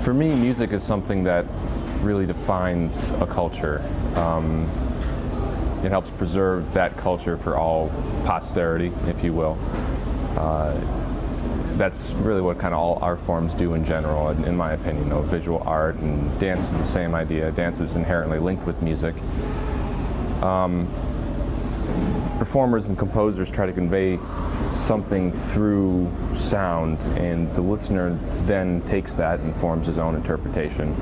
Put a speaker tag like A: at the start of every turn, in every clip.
A: For me, music is something that really defines a culture. It helps preserve that culture for all posterity, if you will. That's really what kind of all art forms do in general, in my opinion. You know, visual art and dance is the same idea. Dance is inherently linked with music. Performers and composers try to convey something through sound, and the listener then takes that and forms his own interpretation.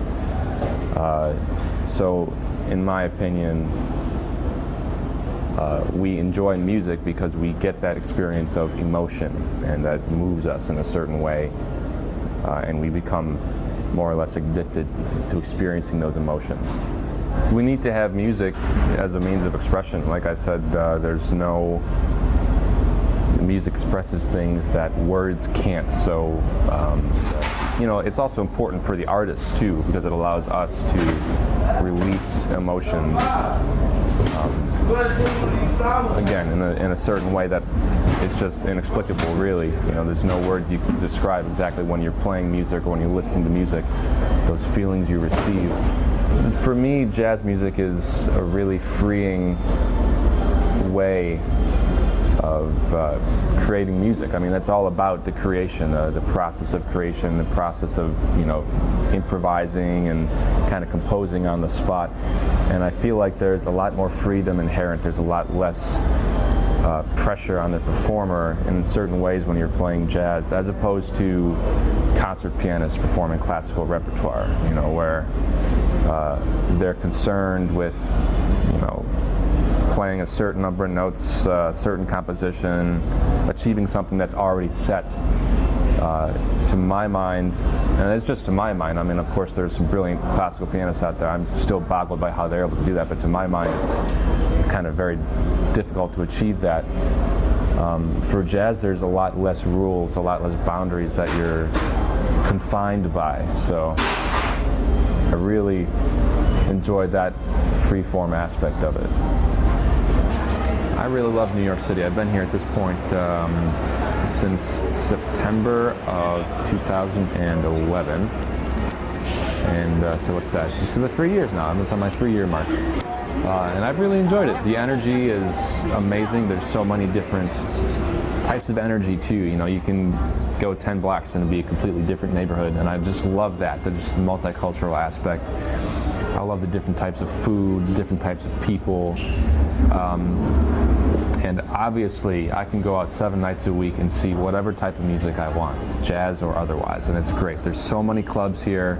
A: So, in my opinion, we enjoy music because we get that experience of emotion, and that moves us in a certain way, and we become more or less addicted to experiencing those emotions. We need to have music as a means of expression. Like I said, music expresses things that words can't. So, it's also important for the artist too, because it allows us to release emotions. Again, in a certain way that it's just inexplicable, really. There's no words you can describe exactly when you're playing music or when you're listening to music, those feelings you receive. For me, jazz music is a really freeing way of creating music. I mean, that's all about the creation, the process of creation, the process of, improvising and kind of composing on the spot. And I feel like there's a lot more freedom inherent. There's a lot less pressure on the performer in certain ways when you're playing jazz, as opposed to concert pianists performing classical repertoire, where they're concerned with, playing a certain number of notes, certain composition, achieving something that's already set. To my mind, and it's just to my mind, I mean, of course there's some brilliant classical pianists out there. I'm still boggled by how they're able to do that, but to my mind it's kind of very difficult to achieve that. For jazz, there's a lot less rules, a lot less boundaries that you're confined by. So I really enjoyed that free-form aspect of it. I really love New York City. I've been here at this point since September of 2011. And so what's that? Just about 3 years now. I'm on my 3-year mark. And I've really enjoyed it. The energy is amazing. There's so many different types of energy too. You can go 10 blocks and be a completely different neighborhood. And I just love that. Just the multicultural aspect. I love the different types of food, different types of people. And obviously, I can go out 7 nights a week and see whatever type of music I want, jazz or otherwise, and it's great. There's so many clubs here.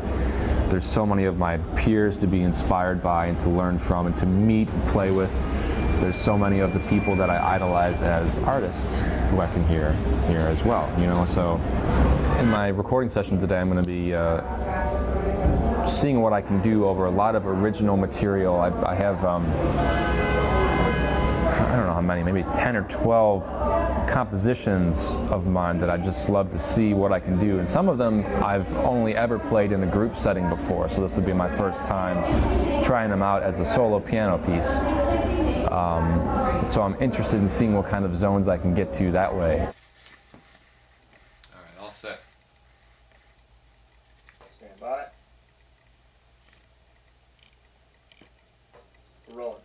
A: There's so many of my peers to be inspired by and to learn from and to meet and play with. There's so many of the people that I idolize as artists who I can hear here as well. So in my recording session today, I'm going to be seeing what I can do over a lot of original material. I have I don't know how many, maybe 10 or 12 compositions of mine that I just love to see what I can do. And some of them I've only ever played in a group setting before, so this will be my first time trying them out as a solo piano piece. So I'm interested in seeing what kind of zones I can get to that way.
B: All right, all set.
C: Stand by. We're rolling.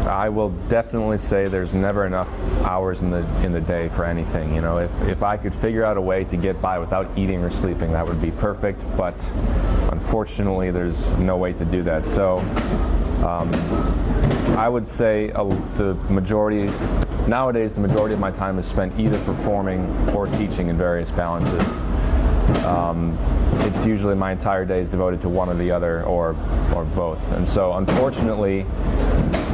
A: I will definitely say there's never enough hours in the day for anything. You know, if I could figure out a way to get by without eating or sleeping, that would be perfect. But unfortunately, there's no way to do that. So I would say nowadays the majority of my time is spent either performing or teaching in various balances. It's usually my entire day is devoted to one or the other, or both. And so, unfortunately,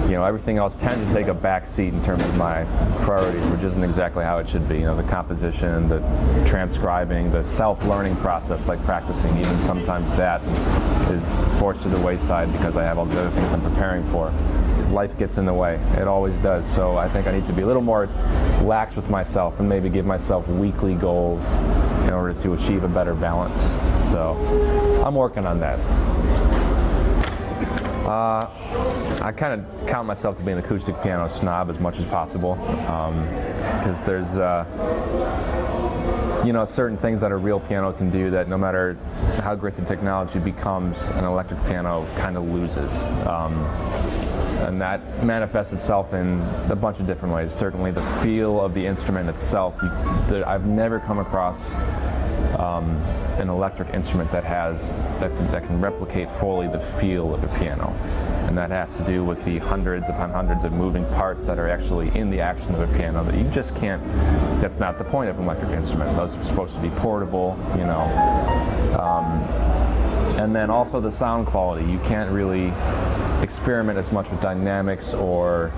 A: you know, everything else tends to take a back seat in terms of my priorities, which isn't exactly how it should be. You know, the composition, the transcribing, the self-learning process, like practicing, even sometimes that is forced to the wayside because I have all the other things I'm preparing for. Life gets in the way. It always does. So I think I need to be a little more lax with myself and maybe give myself weekly goals in order to achieve a better balance. So I'm working on that. I kind of count myself to be an acoustic piano snob as much as possible, because there's you know, certain things that a real piano can do that no matter how great the technology becomes, an electric piano kind of loses. And that manifests itself in a bunch of different ways. Certainly the feel of the instrument itself. I've never come across an electric instrument that can replicate fully the feel of the piano. And that has to do with the hundreds upon hundreds of moving parts that are actually in the action of a piano that you just can't, that's not the point of an electric instrument. Those are supposed to be portable, you know. And then also the sound quality. You can't really experiment as much with dynamics or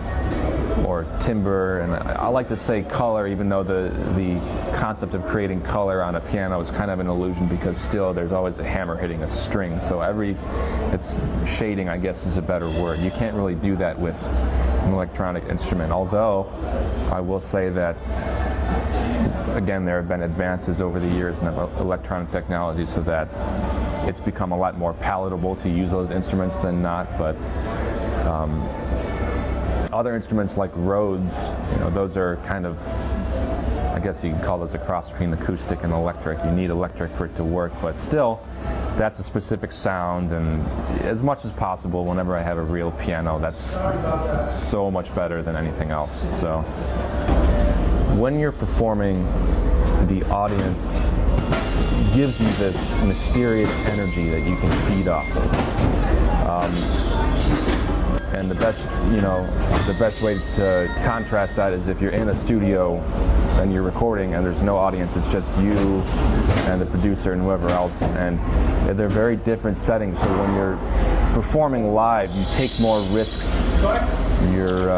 A: timbre, and I like to say color, even though the concept of creating color on a piano is kind of an illusion, because still there's always a hammer hitting a string. So it's shading, I guess, is a better word. You can't really do that with an electronic instrument. Although I will say that, again, there have been advances over the years in electronic technology so that it's become a lot more palatable to use those instruments than not. But other instruments like Rhodes, you know, those are kind of, I guess you could call those a cross between acoustic and electric. You need electric for it to work, but still, that's a specific sound, and as much as possible, whenever I have a real piano, that's so much better than anything else. So when you're performing, the audience gives you this mysterious energy that you can feed off of. And the best way to contrast that is if you're in a studio and you're recording and there's no audience, it's just you and the producer and whoever else, and they're very different settings. So when you're performing live, you take more risks. You're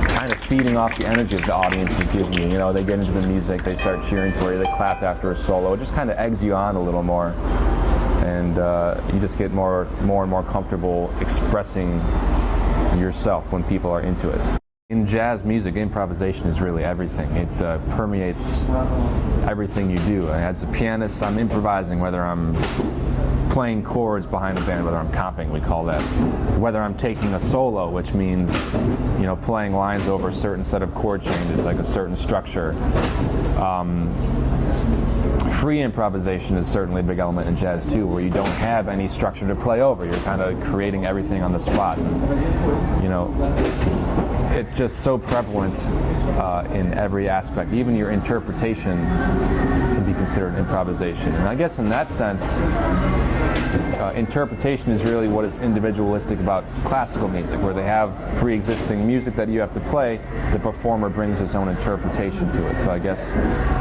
A: kind of feeding off the energy that the audience is giving you. You know, they get into the music, they start cheering for you, they clap after a solo. It just kind of eggs you on a little more. And you just get more and more comfortable expressing yourself when people are into it. In jazz music, improvisation is really everything. It permeates everything you do. As a pianist, I'm improvising, whether I'm playing chords behind the band, whether I'm comping, we call that, whether I'm taking a solo, which means, playing lines over a certain set of chord changes, like a certain structure. Free improvisation is certainly a big element in jazz too, where you don't have any structure to play over. You're kind of creating everything on the spot. It's just so prevalent in every aspect. Even your interpretation can be considered improvisation. And I guess in that sense, interpretation is really what is individualistic about classical music, where they have pre-existing music that you have to play. The performer brings his own interpretation to it. So I guess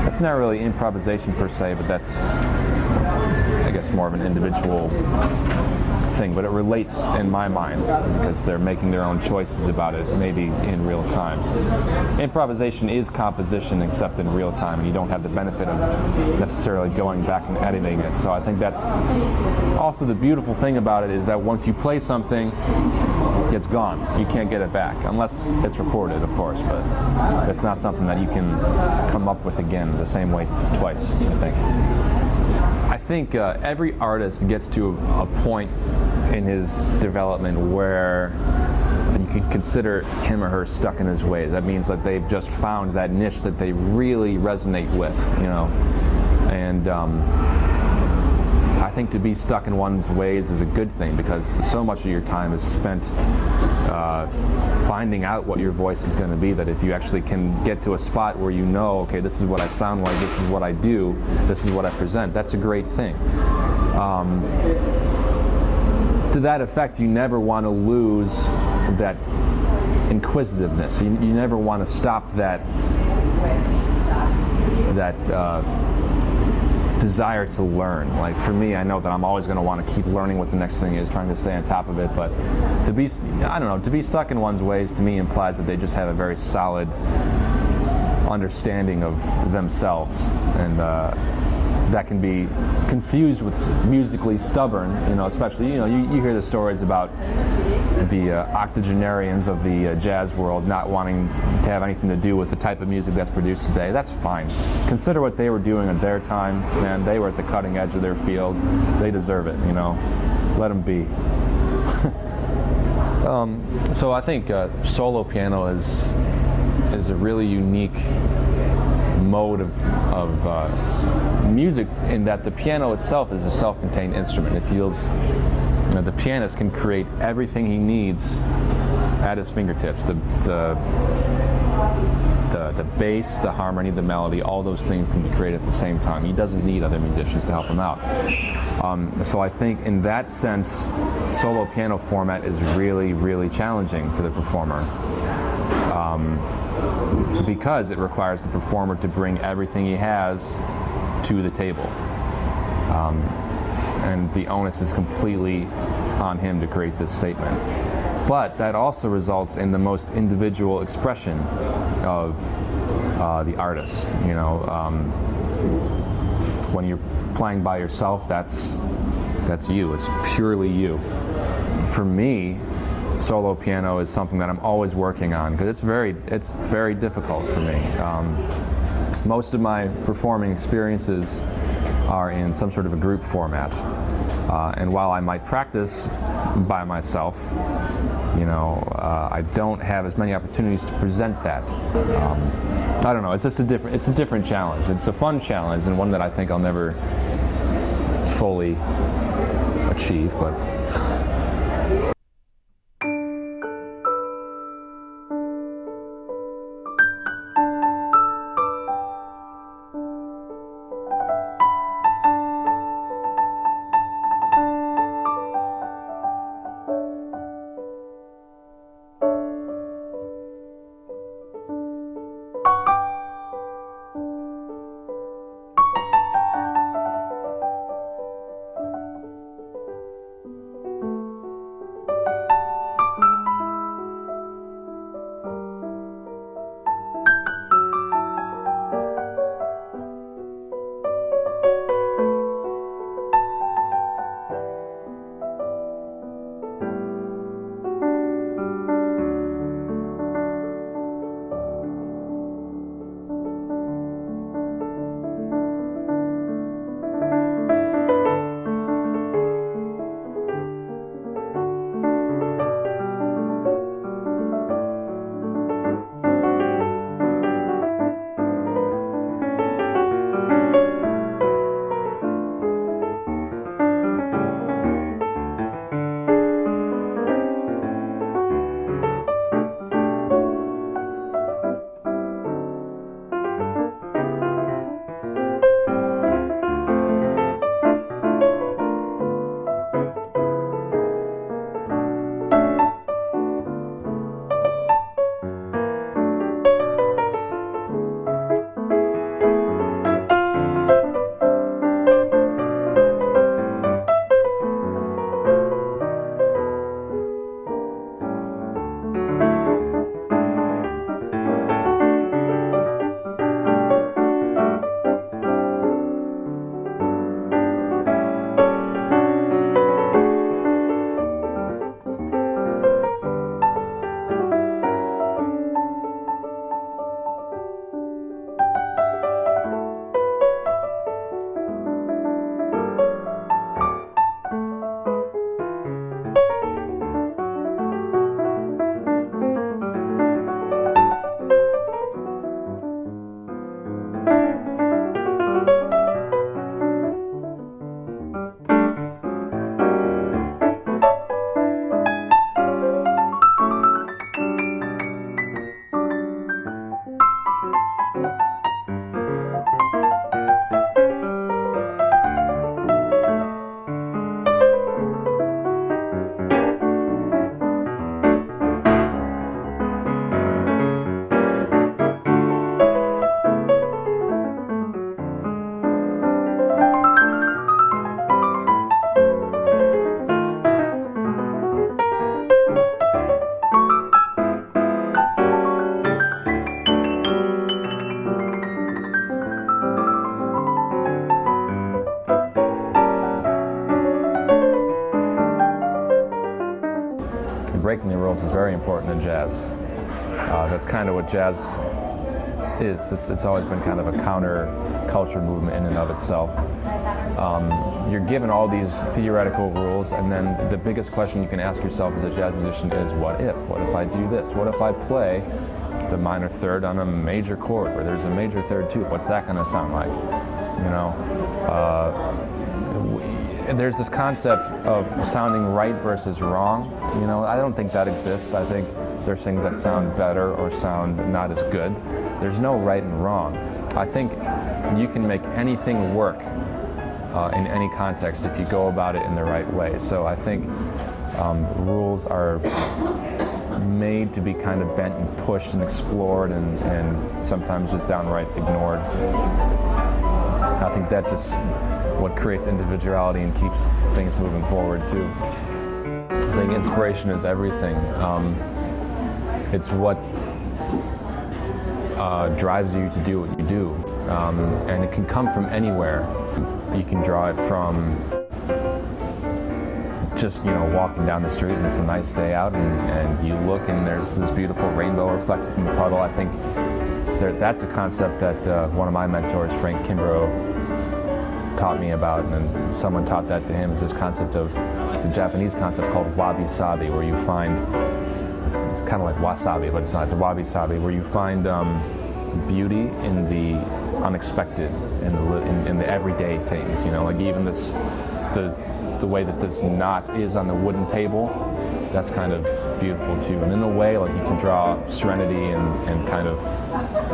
A: that's not really improvisation per se, but that's, I guess, more of an individual thing. But it relates in my mind because they're making their own choices about it, maybe in real time. Improvisation is composition, except in real time, and you don't have the benefit of necessarily going back and editing it. So I think that's also the beautiful thing about it, is that once you play something, it's gone. You can't get it back, unless it's recorded, of course, but it's not something that you can come up with again the same way twice, I think. I think every artist gets to a point in his development where you can consider him or her stuck in his ways. That means that they've just found that niche that they really resonate with, and I think to be stuck in one's ways is a good thing, because so much of your time is spent finding out what your voice is going to be, that if you actually can get to a spot where okay, this is what I sound like, this is what I do, this is what I present, that's a great thing. To that effect, you never want to lose that inquisitiveness. You never want to stop that desire to learn. Like for me, I know that I'm always going to want to keep learning what the next thing is, trying to stay on top of it. But to be stuck in one's ways, to me, implies that they just have a very solid understanding of themselves, and that can be confused with musically stubborn. Especially you hear the stories about the octogenarians of the jazz world not wanting to have anything to do with the type of music that's produced today. That's fine. Consider what they were doing at their time, man. They were at the cutting edge of their field. They deserve it. Let them be. So I think solo piano is a really unique mode of music, in that the piano itself is a self-contained instrument. It deals. The pianist can create everything he needs at his fingertips. The bass, the harmony, the melody, all those things can be created at the same time. He doesn't need other musicians to help him out. So I think in that sense, solo piano format is really, really challenging for the performer, because it requires the performer to bring everything he has to the table. And the onus is completely on him to create this statement. But that also results in the most individual expression of the artist. When you're playing by yourself, that's you. It's purely you. For me, solo piano is something that I'm always working on, because it's very difficult for me. Most of my performing experiences are in some sort of a group format. And while I might practice by myself, I don't have as many opportunities to present that. I don't know. It's just a different challenge. It's a fun challenge, and one that I think I'll never fully achieve, but. breaking the rules is very important in jazz. That's kind of what jazz is. It's always been kind of a counter-culture movement in and of itself. You're given all these theoretical rules, and then the biggest question you can ask yourself as a jazz musician is, what if? What if I do this? What if I play the minor third on a major chord where there's a major third too? What's that going to sound like? You know, there's this concept of sounding right versus wrong. You know, I don't think that exists. I think there's things that sound better or sound not as good. There's no right and wrong. I think you can make anything work in any context if you go about it in the right way. So I think rules are made to be kind of bent and pushed and explored and sometimes just downright ignored. I think that just what creates individuality and keeps things moving forward too. I think inspiration is everything. It's what drives you to do what you do, and it can come from anywhere. You can draw it from just, you know, walking down the street and it's a nice day out and you look and there's this beautiful rainbow reflected from the puddle. I think that's a concept that one of my mentors, Frank Kimbrough, taught me about, and someone taught that to him, is this concept of the Japanese concept called wabi-sabi, where you find, it's kind of like wasabi, but it's not, it's a wabi-sabi, where you find beauty in the unexpected, in the everyday things, you know, like even the way that this knot is on the wooden table, that's kind of beautiful too. And in a way, like, you can draw serenity and kind of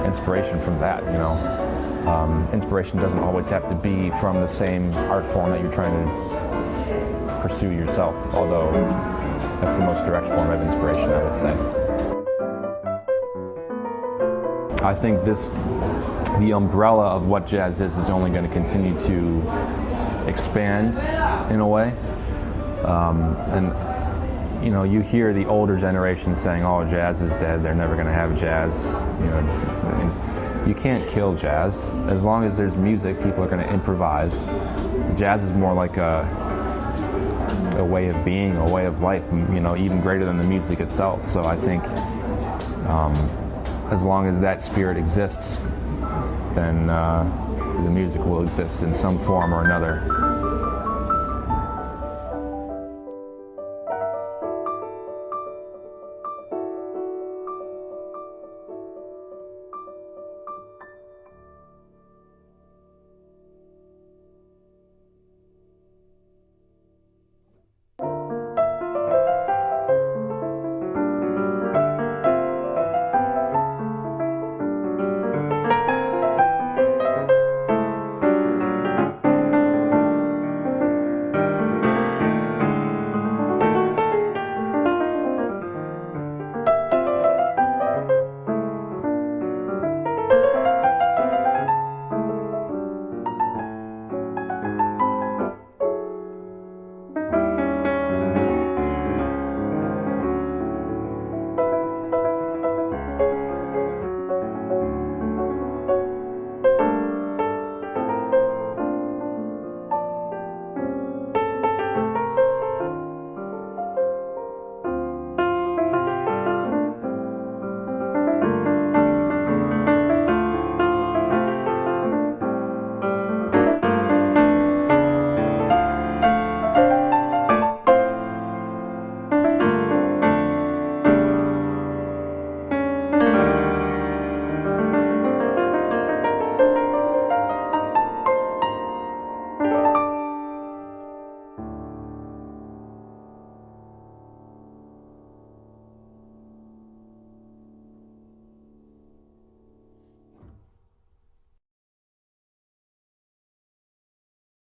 A: inspiration from that, you know. Inspiration doesn't always have to be from the same art form that you're trying to pursue yourself, although that's the most direct form of inspiration, I would say. I think the umbrella of what jazz is only going to continue to expand in a way. And you know, you hear the older generation saying, "Oh, jazz is dead. They're never going to have jazz." You know, you can't kill jazz. As long as there's music, people are going to improvise. Jazz is more like a way of being, a way of life. You know, even greater than the music itself. So I think as long as that spirit exists, then the music will exist in some form or another.